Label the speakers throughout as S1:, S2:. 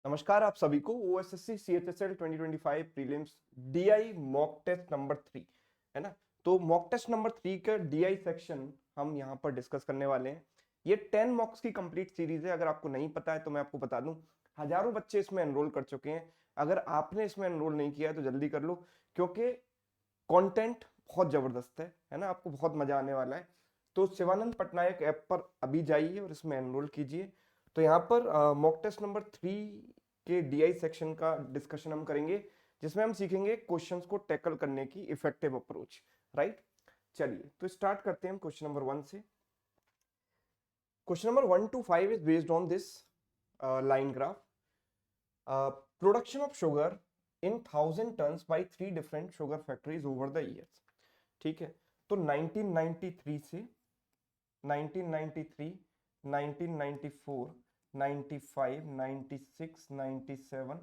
S1: नमस्कार आप सभी को OSSC CHSL 2025 prelims DI mock test number 3 है ना। तो मॉक टेस्ट नंबर 3 का DI सेक्शन हम यहाँ पर डिस्कस करने वाले हैं। ये 10 मॉक्स की कंप्लीट सीरीज है। अगर आपको नहीं पता है तो मैं आपको बता दूं, हजारों बच्चे इसमें एनरोल कर चुके हैं। अगर आपने इसमें एनरोल नहीं किया है तो जल्दी कर लो, क्योंकि कंटेंट बहुत जबरदस्त है ना। आपको बहुत मजा आने वाला है। तो शिवानंद पटनायक ऐप पर अभी जाइए और इसमें एनरोल कीजिए। तो यहाँ पर मॉक टेस्ट नंबर 3 के DI सेक्शन का डिस्कशन हम करेंगे, जिसमें हम सीखेंगे क्वेश्चंस को टैकल करने की इफेक्टिव अप्रोच। राइट, चलिए तो स्टार्ट करते हैं क्वेश्चन नंबर 1 से। Question number 1 to 5 is based on this line graph. Production of sugar in 1000 tons by 3 different sugar factories over the years. ठीक है, तो 1993 से 1993, 1994, 95, 96, 97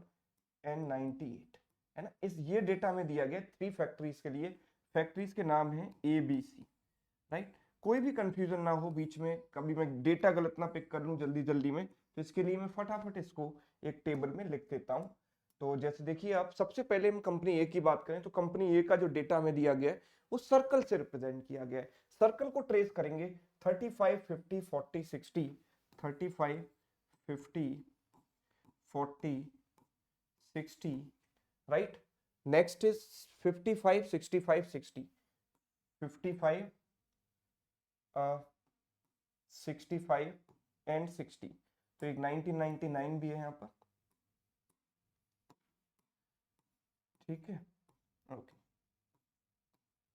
S1: एंड 98 है ना। इस ये डेटा में दिया गया 3 फैक्ट्रीज के लिए। फैक्ट्रीज के नाम है ABC। राइट, कोई भी कंफ्यूजन ना हो बीच में, कभी मैं डेटा गलत ना पिक कर लूं जल्दी जल्दी में, तो इसके लिए मैं फटाफट इसको एक टेबल में लिख देता हूं। तो जैसे देखिए, आप सबसे पहले हम कंपनी ए की बात करें तो कंपनी ए का जो डेटा हमें दिया गया है वो सर्कल से रिप्रेजेंट किया गया है। सर्कल को ट्रेस करेंगे 35, 50, 40, 60, 35, 50, 40, 60, right? Next is 55, 65, 60, 55, 65 and 60। तो एक 1999 भी है यहाँ पर। ठीक है, ओके,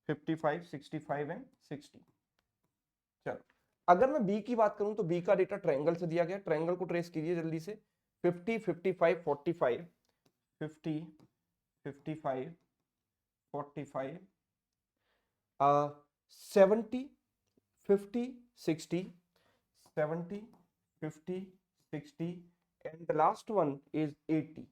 S1: 55, 65 एंड 60। चलो, अगर मैं बी की बात करूं तो बी का डेटा ट्रायंगल से दिया गया। ट्रायंगल को ट्रेस कीजिए जल्दी से। 50, 55, 45, 50, 55, 45, 70, 50, 60, 70, 50, 60 and the last one is 80।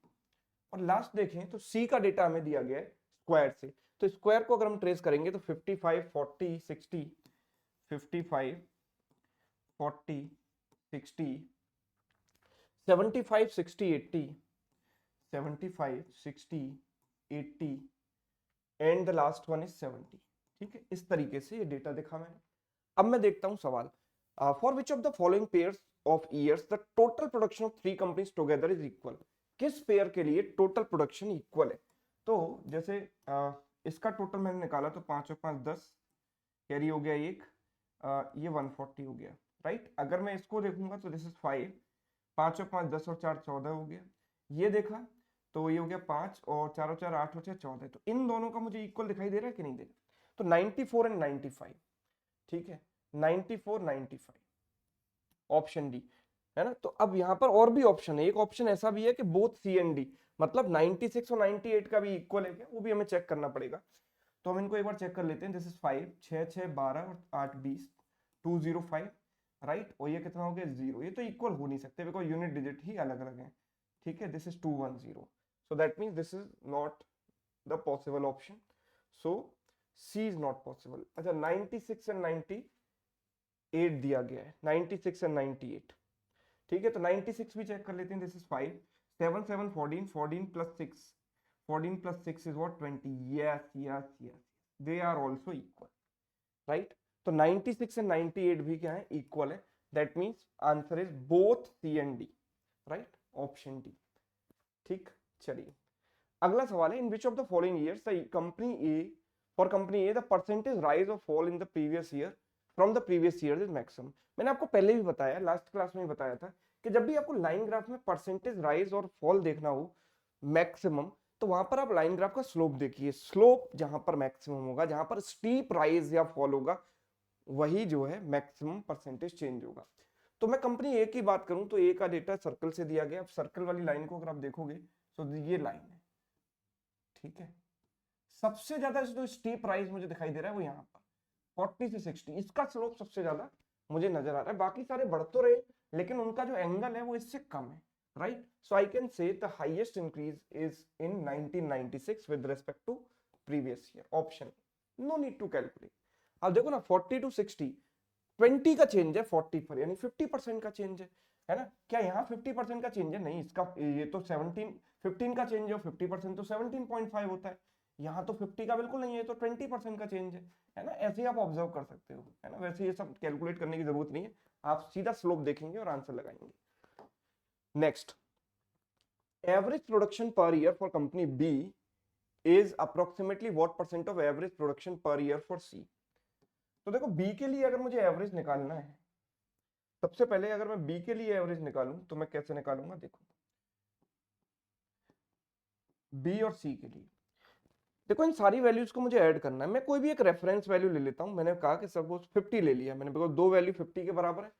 S1: और लास्ट देखें तो सी का डेटा हमें दिया गया है स्क्वायर से। तो स्क्वायर को अगर हम ट्रेस करेंगे तो 55, 40, 60, 55, 40, 60, 75, 60, 80, 75, 60, 80 and the last one is 70। ठीक है, इस तरीके से ये डेटा देखा मैंने। अब मैं देखता हूं सवाल। For which of the following pairs of years the total production of 3 companies together is equal. किस पेयर के लिए टोटल प्रोडक्शन इक्वल है। तो जैसे इसका टोटल मैंने निकाला तो 5 और 5 10, कैरी हो गया एक, ये 140 हो गया। राइट, अगर मैं इसको देखूंगा तो दिस इज 5, 5 और 5 10 और 4 14 हो गया। ये देखा तो ये हो गया 5 और 4 और 4 8 और 6 14। तो इन दोनों का मुझे इक्वल दिखाई दे रहा है कि नहीं दे रहा। तो 94 एंड 95। ठीक है, 94, 95, ऑप्शन डी है ना। तो अब यहाँ पर और भी ऑप्शन है। एक ऑप्शन ऐसा भी है कि बोथ सी एंड डी, मतलब 96 और 98 का भी इक्वल है क्या, वो भी हमें चेक करना पड़ेगा। तो हम इनको एक बार चेक कर लेते हैं। दिस इज 5, 6 6 12 और 8 20, 205। राइट, और ये कितना हो गया 0। ये तो इक्वल हो नहीं सकते बिकॉज यूनिट डिजिट ही अलग अलग है। ठीक है, this is 210। So that means this is not the possible option. So C is not possible. अच्छा, 96 एंड 98 दिया गया है, 96 एंड 98। ठीक है, तो 96 भी चेक कर लेते हैं। This is 5, 7 7 14, 14 plus 6, 14 plus 6 is what 20। Yes yes yes, they are also equal. Right, तो 96 एंड 98 भी क्या है, इक्वल है। That means answer is both C and D. Right, option D. ठीक, चलिए अगला सवाल है। In which of the following years the company A, for company A the percentage rise और fall in the previous year from the previous year is maximum. मैंने आपको पहले भी बताया, लास्ट क्लास में भी बताया था कि जब भी आपको लाइन ग्राफ में परसेंटेज राइज और फॉल देखना हो मैक्सिमम, तो वहां पर आप लाइन ग्राफ का स्लोप देखिए। स्लोप जहां पर मैक्सिमम होगा, जहां पर स्टीप राइज या फॉल होगा, वही जो है मैक्सिमम परसेंटेज चेंज होगा। तो मैं कंपनी ए की बात करूं तो ए का डेटा सर्कल से दिया गया। अब सर्कल वाली लाइन को अगर आप देखोगे तो ये लाइन है। ठीक है, सबसे ज्यादा जो स्टीप राइज मुझे दिखाई दे रहा है वो यहाँ पर 40 से 60, इसका स्लोप सबसे ज्यादा मुझे नजर आ रहा है। बाकी सारे बढ़ तो रहे लेकिन उनका जो एंगल है वो इससे कम है। Right, so I can say the highest increase is in 1996 with respect to previous year. Option, no need to calculate. अब देखो ना, 40 टू 60, 20 का चेंज है 40 पर, यानी 50% का चेंज है। है ना। क्या यहाँ 50% का चेंज है? नहीं, इसका ये तो 15 का चेंज है, 50% तो 17.5 होता है। यहाँ तो 50 का बिल्कुल नहीं है, तो 20% का चेंज है ना। ऐसे ही आप ऑब्जर्व कर सकते हो, है ना। वैसे ये सब कैलकुलेट करने की जरूरत नहीं है, आप सीधा स्लोप देखेंगे और आंसर लगाएंगे। Next, average production per year for company B is approximately what percent of average production per year for C. तो देखो बी के लिए अगर मुझे एवरेज निकालना है, सबसे पहले अगर मैं बी के लिए एवरेज निकालूं तो मैं कैसे निकालूंगा, देखो बी और सी के लिए, देखो इन सारी वैल्यूज को मुझे ऐड करना है। मैं कोई भी एक रेफरेंस वैल्यू ले लेता हूं। मैंने कहा कि सपोज 50 ले लिया मैंने, बिकॉज दो वैल्यू 50 के बराबर है,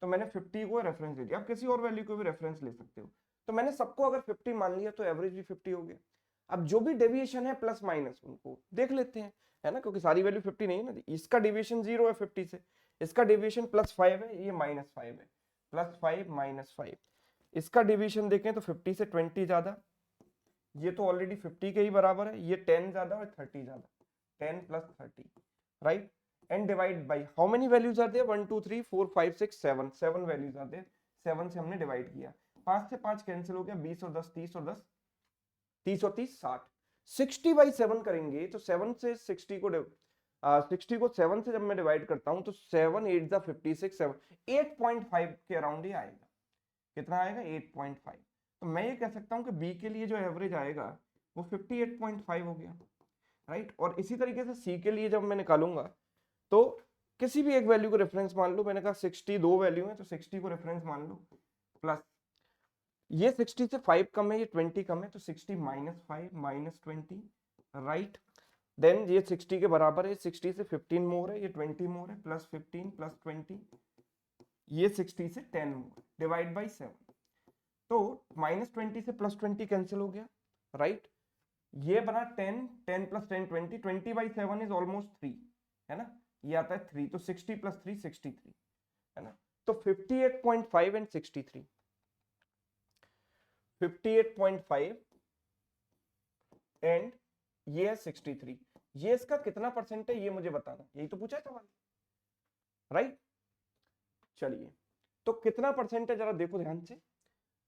S1: तो मैंने 50 को रेफरेंस ले लिया। आप किसी और वैल्यू को भी रेफरेंस ले सकते हो। तो मैंने सबको अगर 50 मान लिया तो एवरेज भी 50 हो गया। अब जो भी डेविएशन है प्लस माइनस उनको देख लेते हैं, है ना, क्योंकि सारी वैल्यू 50 नहीं है ना। इसका डेविएशन 0 है 50 से, इसका डेविएशन +5 है, ये -5 है, +5 -5। इसका डिवीजन देखें तो 50 से 20 ज्यादा, ये तो ऑलरेडी 50 के ही बराबर है, ये 10 ज्यादा और 30 ज्यादा, 10 + 30, right. And divide by how many values are there, 1 2 3 4 5 6 7, 7 values are there. 7 से हमने डिवाइड किया, 5 से 5 कैंसिल हो गया, 20 और 10 30 और 10 30 और 30 60। 60/7 करेंगे तो 7 से 60 को 60 को 7 से जब मैं डिवाइड करता हूं तो 7 8 जा 56, 7 8.5 के अराउंड ही आएगा। कितना आएगा? 8.5। तो मैं ये कह सकता हूं कि बी के लिए जो एवरेज आएगा वो 58.5 हो गया, राइट। और इसी तरीके से सी के लिए जब मैं निकालूंगा तो किसी भी एक वैल्यू को रेफरेंस मान लो। मैंने कहा 60 दो वैल्यू है तो 60 को रेफरेंस मान लो, प्लस ये 60 से 5 कम है, ये 20 कम है, तो 60 -5 -20, राइट। देन ये 60 के बराबर है, 60 से 15 मोर है, ये 20 मोर है, +15 +20, ये 60 से 10 मोर, डिवाइड बाई 7। तो -20 से +20 कैंसिल हो गया, राइट। ये बना 10, 10 + 10 20, 20/7 इज ऑलमोस्ट 3, है ना। ये आता है 3, तो 60 + 3 63, है ना। तो 58.5 एंड 63, 58.5 एंड ये है 63। ये इसका कितना परसेंट है ये मुझे बताना, यही तो पूछा है सवाल, राइट। चलिए, तो कितना परसेंट है जरा देखो ध्यान से।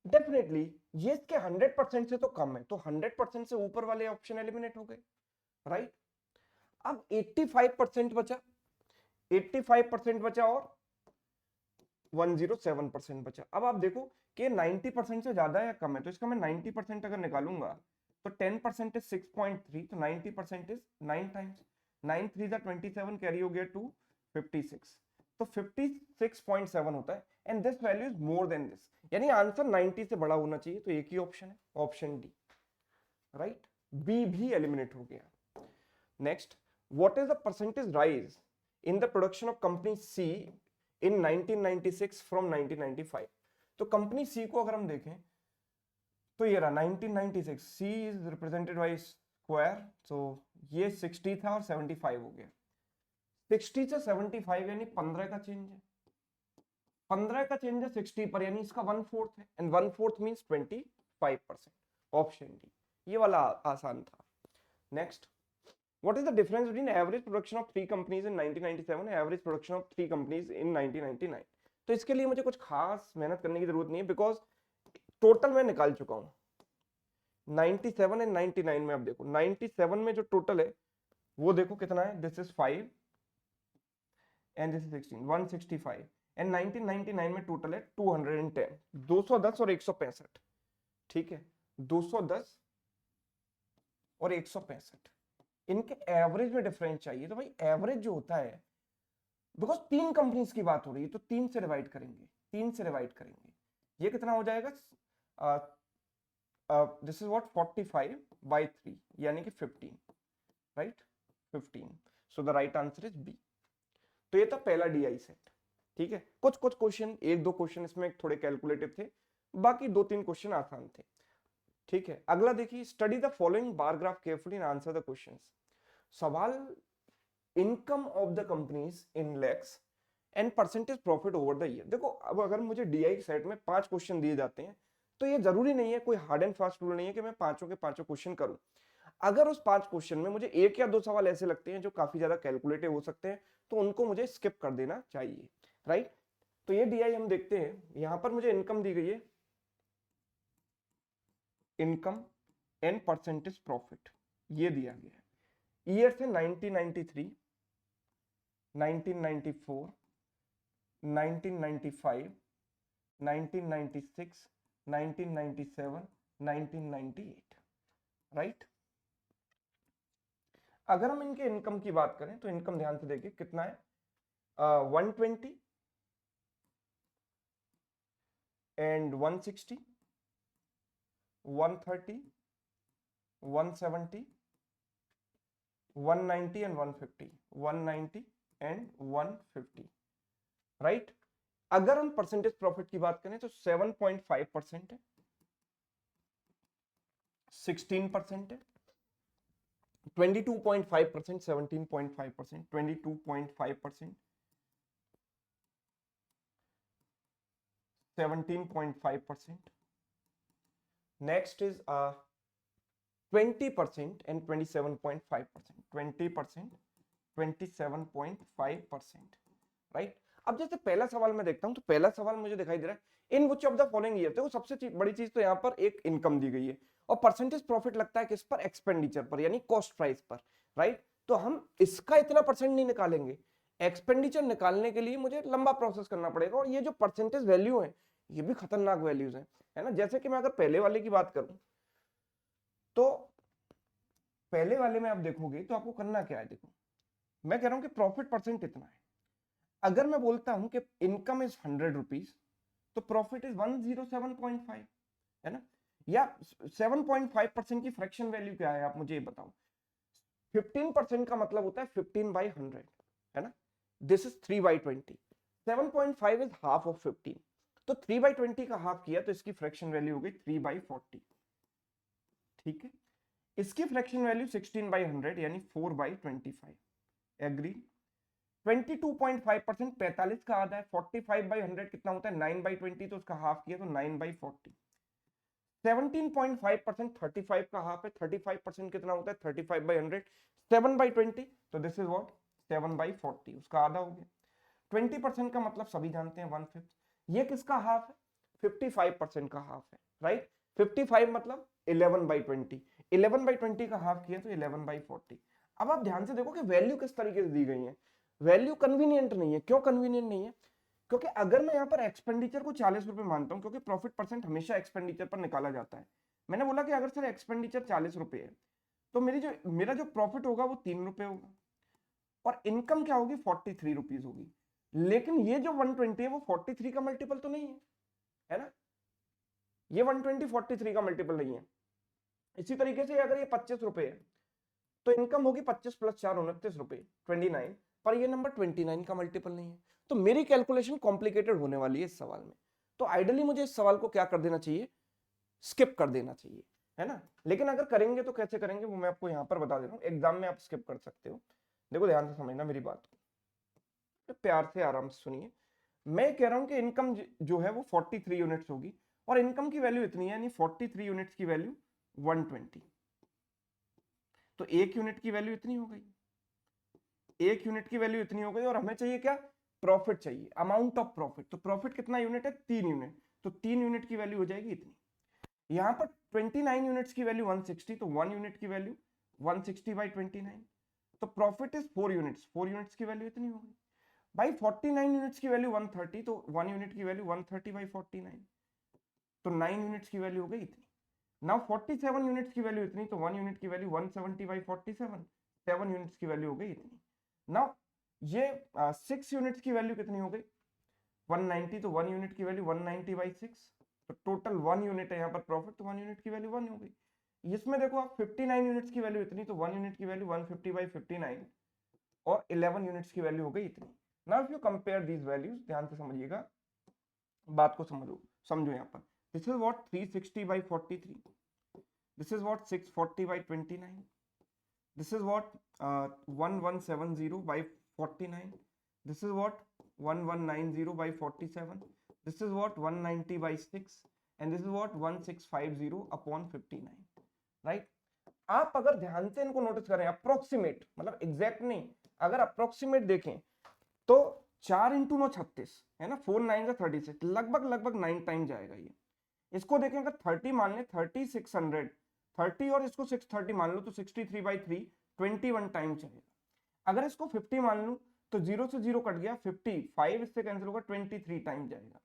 S1: डेफिनेटली ये इसके 100% से तो कम है, तो 100% से ऊपर वाले ऑप्शन एलिमिनेट हो गए, राइट। अब 85% बचा, 85% बचा और 107% बचा। अब आप देखो कि 90% से ज्यादा या कम है, तो इसका मैं 90% अगर निकालूंगा तो 10% इज 6.3, तो 90% इज 9 टाइम्स 9 3 जा 27, कैरी हो गया 2 56, तो 56.7 होता है। And this value is more than this, यानी आंसर 90 से बड़ा होना चाहिए। तो एक ही ऑप्शन है, ऑप्शन डी, राइट। बी भी एलिमिनेट हो गया। Next, what is the percentage rise in the production of company C in 1996 from 1995। तो कंपनी सी को अगर हम देखें तो ये रहा 1996, सी इज रिप्रेजेंटेड बाय स्क्वायर, तो ये 60 था और 75 हो गया। 60 से 75 यानी 15 का चेंज है, 15 का चेंज है 60 पर, यानी इसका 1/4 है, एंड 1/4 मींस 25%, ऑप्शन डी। ये वाला आसान था। Next, what is the difference between average production of 3 companies in 1997 and average production of 3 companies in 1999। तो इसके लिए मुझे कुछ खास मेहनत करने की जरूरत नहीं है, बिकॉज टोटल मैं निकाल चुका हूं 97 एंड 99 में। अब देखो 97 में जो टोटल है वो देखो कितना है, this is 5 and this is 16, 165, and 1999 में टोटल है 210, 210 और 165, ठीक है, 210 और 165। इनके एवरेज में डिफरेंस चाहिए, तो भाई एवरेज जो होता है, बिकॉज 3 कंपनीज की बात हो रही है तो 3 से डिवाइड करेंगे, 3 से डिवाइड करेंगे, ये कितना हो जाएगा, दिस इज व्हाट 45/3 यानी कि 15, right, 15। So the right answer is B. तो ये था पहला डीआई सेट, ठीक है। कुछ कुछ क्वेश्चन, एक दो क्वेश्चन इसमें थोड़े कैलकुलेटिव थे, बाकी 2-3 क्वेश्चन आसान थे, ठीक है। अगला देखिए, study the following bar graph carefully and answer the questions. सवाल, income of the companies in lakhs and percentage profit over the year. देखो अब अगर मुझे डीआई सेट में 5 क्वेश्चन दिए जाते हैं तो ये जरूरी नहीं है, कोई हार्ड एंड फास्ट रूल नहीं है कि मैं पांचों के पांचों क्वेश्चन करूं। अगर उस 5 क्वेश्चन में मुझे 1 या 2 सवाल ऐसे लगते हैं जो काफी ज्यादा कैलकुलेटिव हो सकते हैं तो उनको मुझे स्किप कर देना चाहिए, राइट। तो ये DI हम देखते हैं, यहां पर मुझे इनकम दी गई है, इनकम एंड परसेंटेज प्रॉफिट, ये दिया गया है। ईयर थे 1993, 1994, 1995, 1996, 1997, 1998, राइट। अगर हम इनके इनकम की बात करें तो इनकम ध्यान से देखिए कितना है, 120 एंड 160, 130, 170, 190 एंड 150, 190 एंड 150, राइट। अगर हम परसेंटेज प्रॉफिट की बात करें तो 7.5% है, 16% है, 22.5%, 17.5%, 22.5%, 17.5%. Next is 20% and 27.5%. 20%, 27.5%. राइट। अब जैसे पहला सवाल मैं देखता हूं तो पहला सवाल मुझे दिखाई दे रहा है in which of the following year, देखो सबसे बड़ी चीज तो यहाँ पर एक इनकम दी गई है और परसेंटेज प्रॉफिट लगता है किस पर, एक्सपेंडिचर पर, यानी कॉस्ट प्राइस पर, राइट। तो हम इसका इतना परसेंट नहीं निकालेंगे, एक्सपेंडिचर निकालने के लिए मुझे लंबा प्रोसेस करना पड़ेगा, और ये जो परसेंटेज वैल्यू है ये भी खतरनाक वैल्यूज है ना। जैसे कि मैं अगर पहले वाले की बात करूं तो पहले वाले में आप देखोगे तो आपको करना क्या है, देखो मैं कह रहा हूं कि प्रॉफिट परसेंट इतना है, अगर मैं बोलता हूं कि इनकम इज 100 रुपीज तो प्रॉफिट इज 107.5, है ना। या 7.5% की फ्रैक्शन वैल्यू क्या है आप मुझे ये बताओ। 15% का मतलब होता है 15/100, है ना। This is 3/20, 7.5 is half of 15, तो 3/20 का हाफ किया तो इसकी फ्रैक्शन वैल्यू हो गई 3/40, ठीक है। इसकी फ्रैक्शन वैल्यू 16/100 यानी 4/25, एग्री। 22.5% 45 का आधा है, 45/100 कितना होता है 9/20, तो उसका हाफ किया तो 9/40। 17.5% 35 का हाफ है, 35% कितना होता है 35/100, 7/20, तो दिस इज व्हाट 7/40, उसका आधा हो गया। 20% का मतलब सभी जानते हैं 1/5, ये किसका हाफ है 55% का हाफ है, राइट। 55 मतलब 11/20, 11/20 का हाफ किया तो 11/40। अब आप ध्यान से देखो कि वैल्यू किस तरीके से दी गई है, वैल्यू कन्वीनियंट नहीं है। क्यों कन्वीनियंट नहीं है, क्योंकि अगर मैं यहाँ पर एक्सपेंडिचर को 40 रुपए मानता हूँ, क्योंकि प्रॉफिट परसेंट हमेशा एक्सपेंडिचर पर निकाला जाता है, मैंने बोला कि अगर सर एक्सपेंडिचर 40 रुपए है तो मेरा जो प्रॉफिट होगा वो 3 रुपए होगा, और इनकम क्या होगी 43 रुपीज होगी। लेकिन ये जो 120 है वो 43 का मल्टीपल तो नहीं है ना, ये 120 43 का मल्टीपल नहीं है। इसी तरीके से अगर ये 25 रुपए है तो इनकम होगी 25 + 4 29 रुपए 29, पर ये नंबर 29 का मल्टीपल नहीं है। तो मेरी कैलकुलेशन कॉम्प्लिकेटेड होने वाली है इस सवाल में, तो आइडियली मुझे इस सवाल को क्या कर देना चाहिए, स्किप कर देना चाहिए, है ना। लेकिन अगर करेंगे तो कैसे करेंगे वो मैं आपको यहां पर बता दे रहा हूं, एग्जाम में आप स्किप कर सकते हो। देखो ध्यान से समझना मेरी बात को, तो प्यार से आराम से सुनिए। मैं कह रहा हूं कि इनकम जो है वो 43 यूनिट्स होगी, और इनकम की वैल्यू इतनी है, यानी 43 यूनिट्स की वैल्यू 120, तो एक यूनिट की वैल्यू इतनी हो गई, एक यूनिट की वैल्यू इतनी हो गई, और हमें चाहिए क्या, प्रॉफिट चाहिए, अमाउंट ऑफ प्रॉफिट। तो प्रॉफिट कितना यूनिट है 3 यूनिट, तो 3 यूनिट की वैल्यू हो जाएगी इतनी। यहां पर 29 यूनिट्स की वैल्यू 160, तो 1 यूनिट की वैल्यू 160/29, तो प्रॉफिट इज 4 यूनिट्स, 4 यूनिट्स की वैल्यू इतनी हो गई। भाई 49 यूनिट्स की वैल्यू 130, तो 1 यूनिट की वैल्यू 130/49, तो 9 यूनिट्स की वैल्यू हो गई इतनी। नाउ 47 यूनिट्स की वैल्यू इतनी, तो 1 यूनिट की वैल्यू 170/47, 7 यूनिट्स की वैल्यू हो गई इतनी। नाउ ये 6 यूनिट्स की वैल्यू कितनी हो गई 190, तो 1 यूनिट की वैल्यू 190/6, तो टोटल 1 यूनिट है यहाँ पर प्रॉफिट, तो 1 यूनिट की वैल्यू 1 हो गई। इसमें देखो आप 59 यूनिट्स की वैल्यू इतनी, तो 1 यूनिट की वैल्यू 150/59, और 11 यूनिट्स की वैल्यू हो गई इतनी। Now if you compare these values, ध्यान से समझिएगा, बात को समझो यहाँ पर, this is what 360/43, this is what 640/29, this is what 1170/49, this is what 1190/47, this is what 190/6, and this is what 1650/59, right. आप अगर ध्यान से इनको नोटिस करें, अप्रोक्सीमेट मतलब एग्जैक्ट नहीं, अगर अप्रोक्सीमेट देखें तो 4 इंटू 9 36 है ना, 4 9 36, लगभग 9 टाइम जाएगा ये। इसको देखें अगर 30 मान ले, 3600, 30 और इसको 630 मान लो तो 63/3 21 टाइम चलेगा। अगर इसको 50 मान लूं तो 0 से 0 कट गया, 55 इससे कैंसिल होगा, 23 टाइम जाएगा,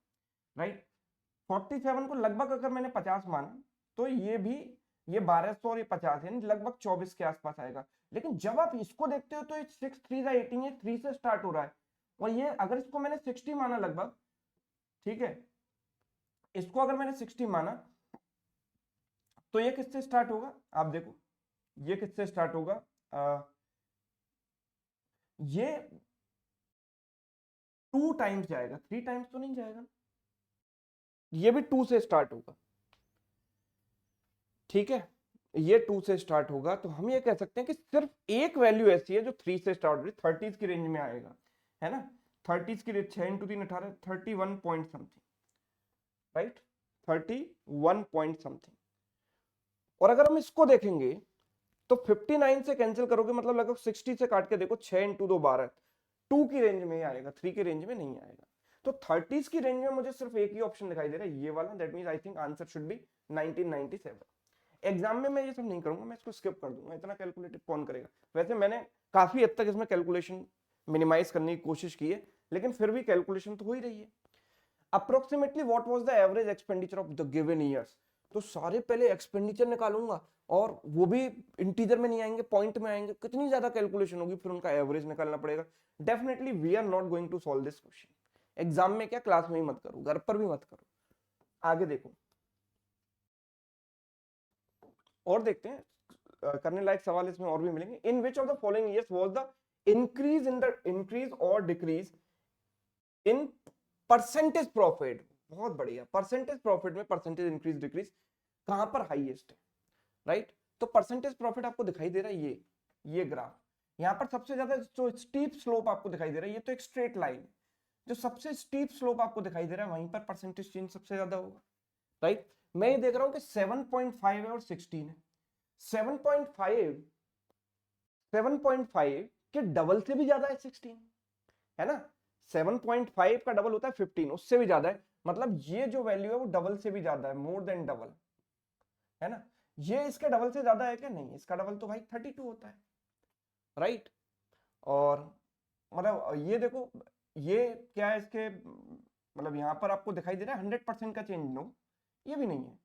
S1: राइट। 47 को लगभग अगर मैंने 50 माना तो ये भी, ये 1200 और ये 50 यानी लगभग 24 के आसपास आएगा। लेकिन जब आप इसको देखते हो तो 6 3 18, ये 3 से स्टार्ट हो रहा है, और ये अगर इसको मैंने 60 माना लगभग, ठीक है, इसको अगर मैंने 60 माना तो ये किससे स्टार्ट होगा, आप देखो ये किससे स्टार्ट होगा, ये 2 टाइम्स जाएगा, 3 टाइम्स तो नहीं जाएगा, ये भी 2 से स्टार्ट होगा, ठीक है, ये 2 से स्टार्ट होगा। तो हम ये कह सकते हैं कि सिर्फ एक वैल्यू ऐसी है जो 3 से स्टार्ट हो रही है, 30s की रेंज में आएगा, है ना, 30s की range, 6 into 3 18, 31 point something, right, 31 point something. और अगर हम इसको देखेंगे तो 59 से कैंसिल करोगे मतलब लगभग 60 से काट के देखो, 6 इंटू 2 12, 2 की रेंज में ही आएगा, 3 की रेंज में नहीं आएगा। तो 30s की रेंज में मुझे सिर्फ एक ही ऑप्शन दिखाई दे रहा है, ये वाला, that means I think answer should be 1997। Exam में मैं ये सब नहीं करूंगा, मैं इसको स्किप कर दूंगा, इतना कैलकुलेटिव कौन करेगा। वैसे मैंने काफी हद तक इसमें कैलकुलेशन मिनिमाइज करने की कोशिश की है, लेकिन फिर भी कैलकुलेशन तो हो ही रही है। Approximately what was the average expenditure of the given years, तो सारे पहले एक्सपेंडिचर निकालूंगा, और वो भी इंटीजर में नहीं आएंगे, पॉइंट में आएंगे, कितनी ज्यादा कैलकुलेशन होगी, फिर उनका एवरेज निकालना पड़ेगा। Definitely we are not going to solve this question. Exam में क्या, क्लास में ही मत करो, घर पर भी मत करो। आगे देखो और देखते हैं, करने लायक सवाल इसमें और भी मिलेंगे। In which of the following years was the increase और डिक्रीज इन परसेंटेज प्रॉफिट, बहुत बढ़िया, परसेंटेज प्रॉफिट में परसेंटेज इंक्रीज डिक्रीज कहां पर हाईएस्ट है, राइट। तो परसेंटेज प्रॉफिट आपको दिखाई दे रहा है, ये ग्राफ, यहां पर सबसे ज्यादा जो स्टीप स्लोप आपको दिखाई दे रहा है, ये तो एक स्ट्रेट लाइन है, जो सबसे स्टीप स्लोप आपको दिखाई दे रहा है वहीं पर परसेंटेज चेंज सबसे ज्यादा होगा, राइट। मैं ये देख रहा हूं कि 7.5 है और 16 है, 7.5 7.5 के डबल से भी ज्यादा है 16, है ना, 7.5 का डबल होता है 15, उससे भी ज्यादा है, मतलब ये जो वैल्यू है वो डबल से भी ज्यादा है, मोर देन डबल, है ना। ये इसके डबल से ज्यादा है क्या, नहीं, इसका डबल तो भाई 32 होता है, राइट। और मतलब ये देखो, ये क्या है इसके, मतलब यहाँ पर आपको दिखाई दे रहा है 100% का चेंज, नो ये भी नहीं है,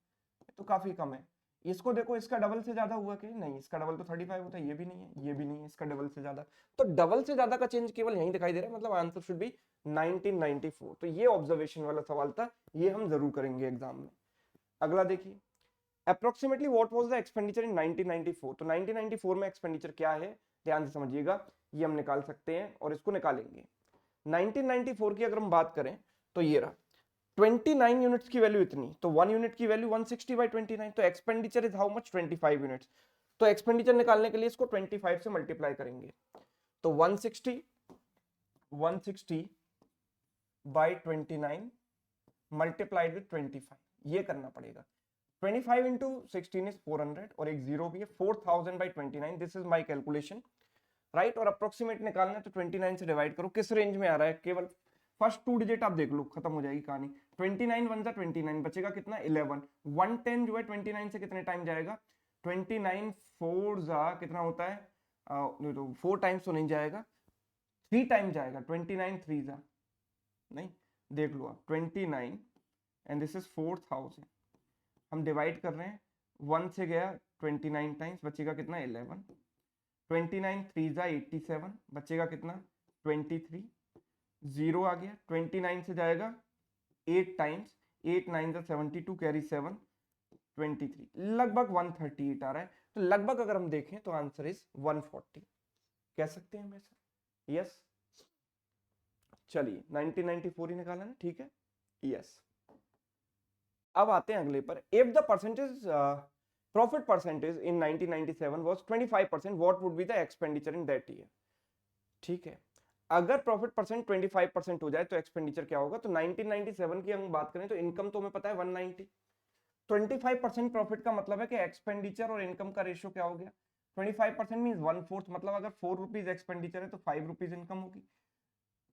S1: तो काफी कम है। इसको देखो, इसका डबल से ज्यादा हुआ कि नहीं, इसका डबल तो 35 होता है, ये भी नहीं है, ये भी नहीं है, इसका डबल से ज्यादा, तो डबल से ज्यादा का चेंज केवल यहीं दिखाई दे रहा है, मतलब आंसर शुड बी 1994। तो ये ऑब्जर्वेशन वाला सवाल था, ये हम जरूर करेंगे एग्जाम में। अगला देखिए, approximately what was the expenditure in 1994, तो 1994 में एक्सपेंडिचर क्या है, ध्यान से समझिएगा, ये हम निकाल सकते हैं और इसको निकालेंगे। 1994 की अगर हम बात करें तो ये रहा, 29 यूनिट्स की वैल्यू इतनी, तो 1 यूनिट की वैल्यू 160/29, तो expenditure is how much, 25 units. तो एक्सपेंडिचर निकालने के लिए इसको 25 से मल्टीप्लाई करेंगे, तो 160/29 मल्टीप्लाइड विद 25, ये करना पड़ेगा। 25 इंटू 16 इज 400, और एक जीरो भी है, 4000/29, this is my calculation, right. और अप्रोक्सीमेट निकालना है तो 29 से डिवाइड करो, किस रेंज में आ रहा है, केवल फर्स्ट 2 डिजिट आप देख लो, खत्म हो जाएगी कहानी। 29 1 जा 29, बचेगा कितना 11, 110 जो है 29 से कितने टाइम जाएगा, 29 4 जा कितना होता है, नहीं तो 4 टाइम्स तो नहीं जाएगा, 3 टाइम जाएगा, 29 3 जा, नहीं देख लो आप, 29 एंड दिस इज 4000, हम डिवाइड कर रहे हैं, 1 से गया 29 टाइम्स, बचेगा कितना 11, 29 3 जा 87, बचेगा कितना 23, जीरो आ गया, 29 से जाएगा 8 टाइम्स, 8 9 जा 72, कैरी 7, 23, लगभग 138 आ रहा है। तो लगभग अगर हम देखें तो आंसर इज 140, कह सकते हैं वैसा, यस। चलिए 1994 ही निकाला ना, ठीक है, यस। अब आते हैं अगले पर, if the percentage profit percentage in 1997 was 25%, what would be the expenditure in that year, ठीक है। अगर प्रॉफिट परसेंट 25% हो जाए तो एक्सपेंडिचर क्या होगा, तो 1997 की हम बात करें तो इनकम तो हमें पता है 190, 25% प्रॉफिट का मतलब है कि एक्सपेंडिचर और इनकम का रेशियो क्या हो गया, 25% मींस 1/4, मतलब अगर 4 रुपीज एक्सपेंडिचर है तो 5 रुपीज इनकम होगी,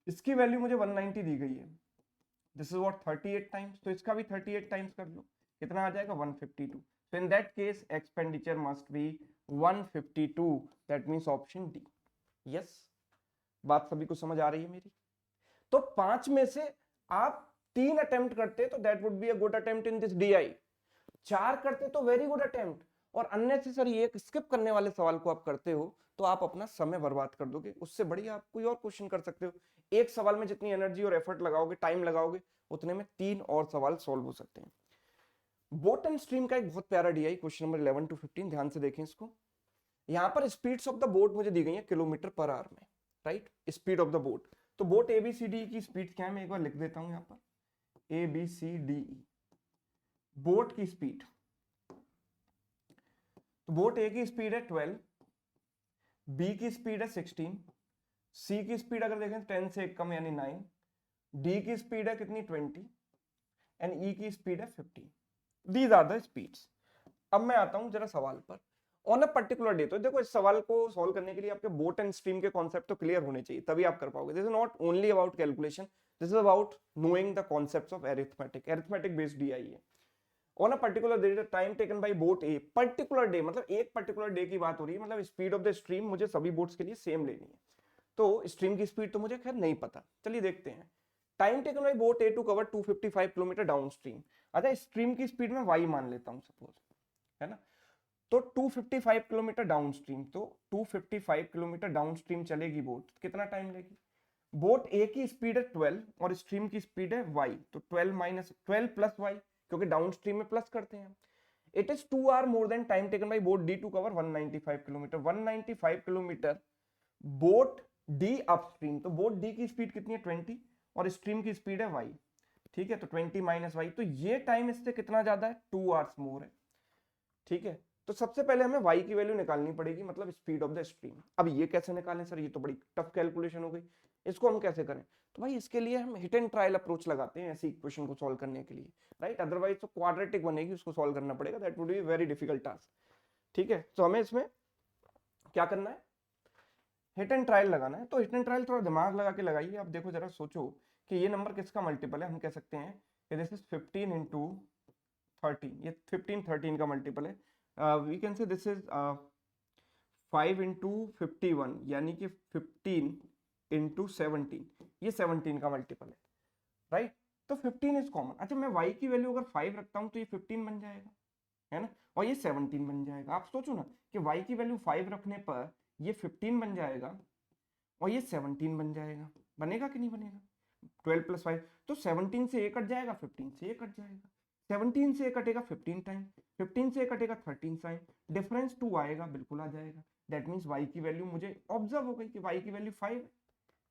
S1: इसकी वैल्यू मुझे 190 दी गई है, दिस इज व्हाट 38 टाइम्स, तो इसका भी 38 टाइम्स कर लो, कितना आ जाएगा 152। So in that case expenditure must be 152, that means option D. Yes, बात सभी को समझ आ रही है मेरी? तो 5 में से आप 3 अटेम्प्ट करते तो that would be a good attempt in this DI, 4 करते तो वेरी गुड अटेम्प्ट, और अननेसेसरी एक स्किप करने वाले सवाल को आप करते हो तो आप अपना समय बर्बाद कर दोगे। उससे बढ़िया आप कोई और क्वेश्चन कर सकते हो। एक सवाल में जितनी एनर्जी और एफर्ट लगाओगे, टाइम लगाओगे, उतने में 3 और सवाल सॉल्व हो सकते हैं। बोट एंड स्ट्रीम का एक बहुत प्यारा डीआई, क्वेश्चन नंबर 11 to 15, ध्यान से देखें इसको। यहां पर स्पीड्स ऑफ द बोट मुझे दी गई है किलोमीटर पर आवर में, right, speed of the boat. तो बोट ABCD की स्पीड क्या है, मैं एक बार लिख देता हूं यहां पर, ABCDE बोट की स्पीड। तो बोट ए की स्पीड है 12, बी की स्पीड है 16, सी की स्पीड अगर देखें 10 से एक कम यानी 9, डी की स्पीड है कितनी 20, एंड ई की स्पीड है 15। These are the speeds. अब मैं आता हूं जरा सवाल पर। ऑन अ पर्टिकुलर डे, तो देखो इस सवाल को सॉल्व करने के लिए आपके बोट एंड स्ट्रीम के कॉन्सेप्ट तो क्लियर होने चाहिए, तभी आप कर पाओगे। This is not only about calculation, this is about knowing the concepts of arithmetic based DI है। On a particular day time taken by boat A, particular day मतलब एक पर्टिकुलर डे की बात हो रही है, मतलब स्पीड ऑफ द स्ट्रीम मुझे सभी बोट्स के लिए सेम लेनी है। तो स्ट्रीम की स्पीड तो मुझे खैर नहीं पता, चलिए देखते हैं। Time taken by boat A to cover 255 kilometre downstream. अच्छा, स्ट्रीम की स्पीड में वाई मान लेता हूं सपोज, है ना। तो 255 किलोमीटर डाउन स्ट्रीम, तो 255 किलोमीटर डाउन स्ट्रीम चलेगी बोट, कितना टाइम लेगी? बोट ए की स्पीड है 12 और स्ट्रीम की स्पीड है y, तो 12 प्लस y, क्योंकि डाउन स्ट्रीम में प्लस करते हैं। It is 2 hour more than time taken by boat D to cover 195 kilometre. 195 kilometre boat D upstream, तो बोट डी की स्पीड कितनी है 20 और स्ट्रीम की स्पीड है y, ठीक है। तो 20 माइनस y, तो ये टाइम इससे कितना ज्यादा है, 2 आवर्स मोर है, ठीक है। तो सबसे पहले हमें y की वैल्यू निकालनी पड़ेगी, मतलब स्पीड ऑफ द स्ट्रीम। अब ये कैसे निकालें सर, ये तो बड़ी टफ कैलकुलेशन हो गई, इसको हम कैसे करें? तो भाई इसके लिए हम हिट एंड ट्रायल अप्रोच लगाते हैं ऐसी इक्वेशन को सॉल्व करने के लिए, राइट। अदरवाइज तो क्वाड्रेटिक बनेगी, उसको सॉल्व करना पड़ेगा, that would be very difficult task, ठीक है। तो हमें इसमें क्या करना है, हिट एंड ट्रायल लगाना है। तो हिट एंड ट्रायल थोड़ा दिमाग लगा के लगाइए। अब देखो जरा सोचो कि ये नंबर किसका मल्टीपल है। हम कह सकते हैं कि दिस इज 15 इंटू 13, ये 15 13 का मल्टीपल है। We can say this is 5 into 51, यानी कि 15 इंटू 17, ये 17 का मल्टीपल है, राइट। तो 15 इज कॉमन। अच्छा, मैं y की वैल्यू अगर 5 रखता हूं तो ये 15 बन जाएगा, है ना, और ये 17 बन जाएगा। आप सोचो ना कि y की वैल्यू 5 रखने पर ये 15 बन जाएगा और ये 17 बन जाएगा, बनेगा कि नहीं बनेगा? 12 प्लस 5, तो 17 से ये कट जाएगा, 15 से ये कट जाएगा, 17 से ये कटेगा 15 टाइम, 15 से ये कटेगा 13 टाइम, डिफरेंस 2 आएगा, बिल्कुल आ जाएगा। दैट मीन्स y की वैल्यू मुझे ऑब्जर्व हो गई कि y की वैल्यू 5 है।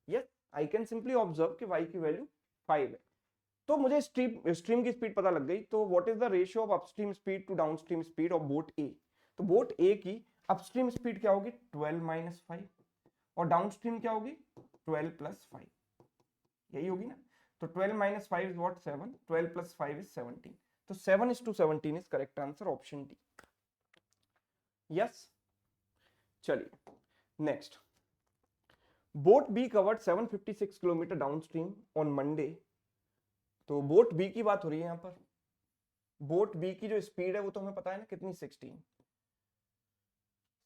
S1: Yes, I can simply observe कि y की वैल्यू 5 है। तो मुझे स्ट्रीम की स्पीड पता लग गई। तो what is the ratio of upstream speed to downstream speed of boat A? तो बोट ए की अपस्ट्रीम स्पीड क्या होगी, 12 माइनस 5, और डाउनस्ट्रीम क्या होगी, 12 प्लस 5, यही होगी ना। तो 12 minus 5 is what, 7, 12 plus 5 is 17, तो 7:17 is correct answer, option D. Yes, चलिए next. Boat B covered 756 kilometre downstream on Monday. तो बोट बी की बात हो रही है यहां पर। बोट बी की जो स्पीड है वो तो हमें पता है ना कितनी, 16।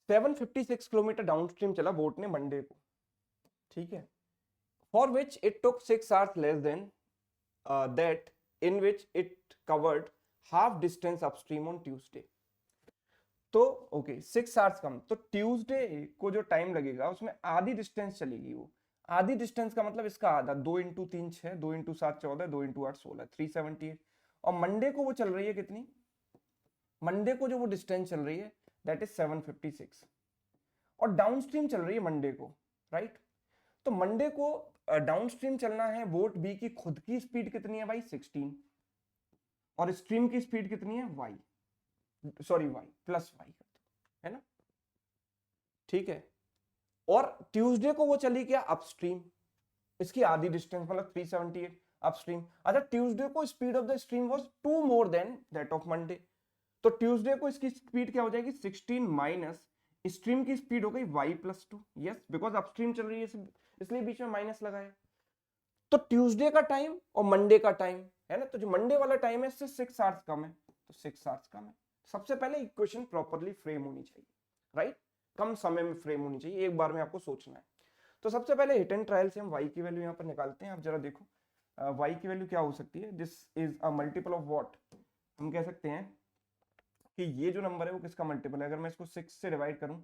S1: 756 किलोमीटर डाउनस्ट्रीम चला बोट ने मंडे को, ठीक है। For which it took 6 hours less than that in which it covered half distance upstream on Tuesday. तो ओके, 6 आवर्स कम, तो ट्यूसडे को जो टाइम लगेगा उसमें आधी डिस्टेंस चलेगी वो। आधी डिस्टेंस का मतलब इसका आधा, 2 इंटू 3 6, 2 इंटू 7 14, 2 इंटू 8 16, 378। और मंडे को वो चल रही है कितनी, मंडे को जो वो डिस्टेंस चल रही है दैट इज 756, और डाउनस्ट्रीम चल रही है मंडे को, राइट। तो मंडे को डाउनस्ट्रीम चलना है, बोट बी की खुद की स्पीड कितनी है भाई, 16, और स्ट्रीम की स्पीड कितनी है, y, sorry y plus y, है ना, ठीक है। और ट्यूसडे को वो चली क्या, अपस्ट्रीम, इसकी आधी डिस्टेंस मतलब 378 अपस्ट्रीम। अच्छा, ट्यूसडे को speed of the stream was 2 more than that of Monday, तो ट्यूसडे को इसकी स्पीड क्या हो जाएगी, 16 माइनस स्ट्रीम की स्पीड हो गई y plus 2। Yes, because upstream चल रही है इसलिए बीच में माइनस लगाया। तो ट्यूसडे का टाइम और मंडे का टाइम है ना, तो जो मंडे वाला टाइम है इससे 6 आवर्स कम है, तो 6 आवर्स कम है। सबसे पहले इक्वेशन प्रॉपर्ली फ्रेम होनी चाहिए, राइट, कम समय में फ्रेम होनी चाहिए, एक बार में आपको सोचना है। तो सबसे पहले हिट एंड ट्रायल से हम y की वैल्यू यहाँ पर निकालते हैं। आप जरा देखो y की वैल्यू क्या हो सकती है, this is a multiple of what, हम कह सकते हैं कि ये जो नंबर है वो किसका मल्टीपल है। अगर मैं इसको 6 से डिवाइड करूं,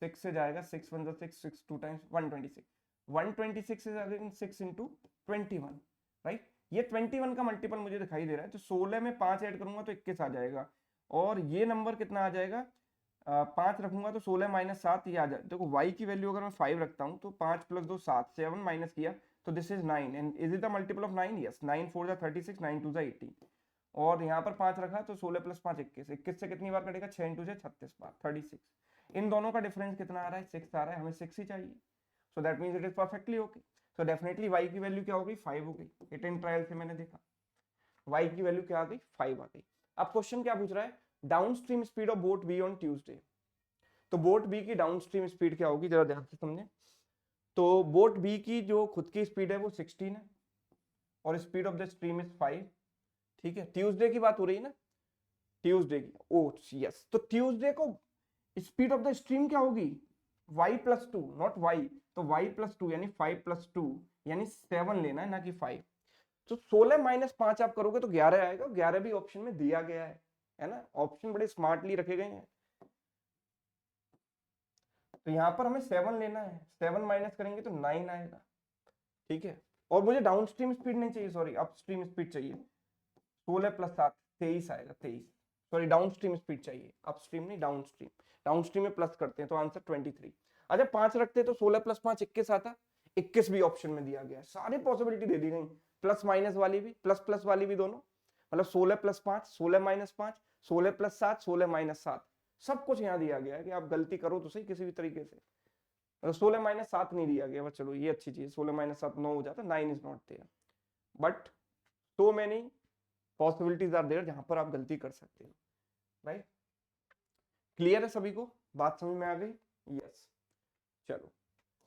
S1: 6 से जाएगा 6 1 6 6 2 times 126, 126 is again 6 into 21, right. ये 21 का मल्टीपल मुझे दिखाई दे रहा है, तो 16 में 5 ऐड करूंगा तो 21 आ जाएगा, और ये नंबर कितना आ जाएगा, 5 रखूंगा तो 16 माइनस 7 ये आ जाए। देखो y की वैल्यू अगर मैं 5 रखता हूँ तो 5 प्लस 2 7, 7 माइनस किया तो this is 9, and is it the multiple of 9, yes, 9 4 जा 36, 9 2 जा 18, और यहाँ पर 5 रखा तो 16 प्लस 5 21, 21 से कितनी बार कटेगा, 6 इंटू से 36 बार, 36। इन दोनों का डिफरेंस कितना आ रहा है, 6 आ रहा है, हमें 6 ही चाहिए, so that means it is perfectly okay. So definitely y की वैल्यू क्या हो गई, 5 हो गई। हिट एंड ट्रायल से मैंने देखा y की वैल्यू क्या आ गई, 5 आ गई। अब क्वेश्चन क्या पूछ रहा है, downstream speed of boat be on Tuesday. तो बोट बी की डाउनस्ट्रीम स्पीड क्या होगी, जरा ध्यान से समझे। तो बोट बी की जो खुद की स्पीड है वो 16 है, और speed of the stream is 5, ठीक है। ट्यूसडे की बात हो रही है ना, ट्यूसडे की, ओ यस, तो ट्यूसडे को स्पीड ऑफ द स्ट्रीम क्या होगी, y प्लस 2, नॉट y, तो y प्लस 2 यानी 5 प्लस 2 यानी 7 लेना है, ना कि 5। तो 16 माइनस 5 आप करोगे तो 11 आएगा, 11 भी ऑप्शन में दिया गया है ना, ऑप्शन बड़े स्मार्टली रखे गए हैं। तो यहाँ पर हमें 7 लेना है, 7 माइनस करेंगे तो 9 आएगा, ठीक है। और मुझे डाउनस्ट्रीम स्पीड नहीं चाहिए, सॉरी अपस्ट्रीम स्पीड चाहिए। 16 प्लस 7 23 आएगा, 23, सॉरी डाउनस्ट्रीम स्पीड चाहिए, अपस्ट्रीम नहीं, डाउनस्ट्रीम। डाउनस्ट्रीम में प्लस करते हैं तो आंसर 23। अच्छा 5 रखते तो 16 प्लस 5 21 आता, 21 भी ऑप्शन में दिया गया है, सारी पॉसिबिलिटी दे दी गई, प्लस माइनस वाली भी, प्लस प्लस वाली भी दोनों, मतलब 16 प्लस 5, 16 माइनस 5, 16 प्लस 7, 16 माइनस 7, सब कुछ यहाँ दिया गया है कि आप गलती करो तो सही किसी भी तरीके से। 16 माइनस 7 नहीं दिया गया, बस चलो ये अच्छी चीज, 16 माइनस 7 9 हो जाता, 9 is not there, but so many possibilities are there जहां पर आप गलती कर सकते हो, राइट। क्लियर है सभी को, बात समझ में आ गई, यस। चलो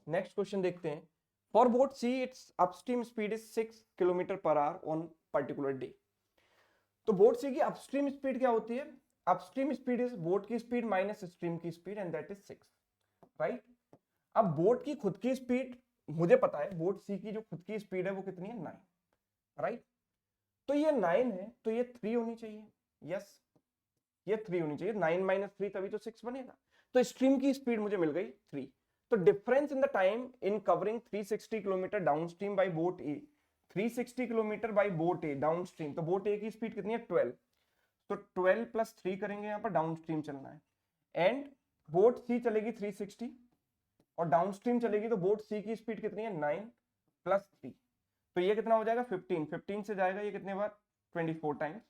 S1: नेक्स्ट क्वेश्चन देखते हैं। For boat see it's upstream speed is 6 kilometre per hour on particular day. तो बोट सी की अपस्ट्रीम स्पीड क्या होती है, अपस्ट्रीम स्पीड इज बोट की स्पीड माइनस स्ट्रीम की speed, and that is 6, right. अब बोट की खुद की स्पीड मुझे पता है, बोट सी की जो खुद की स्पीड है वो कितनी है, 9, राइट। तो ये 9 है तो ये 3 होनी चाहिए, यस, ये 3 होनी चाहिए, 9 माइनस 3 तभी तो 6 बनेगा। तो स्ट्रीम की स्पीड मुझे मिल गई 3। तो difference in the time in covering 360 kilometre down stream by boat A, 360 kilometre by boat A down stream, तो बोट ए की स्पीड कितनी है 12, तो 12 प्लस 3 करेंगे, यहाँ पर डाउन स्ट्रीम चलना है, एंड बोट सी चलेगी 360 और डाउन स्ट्रीम चलेगी, तो बोट सी की स्पीड कितनी है 9 प्लस 3, तो ये कितना हो जाएगा 15, 15 से जाएगा ये कितने बार 24 टाइम्स,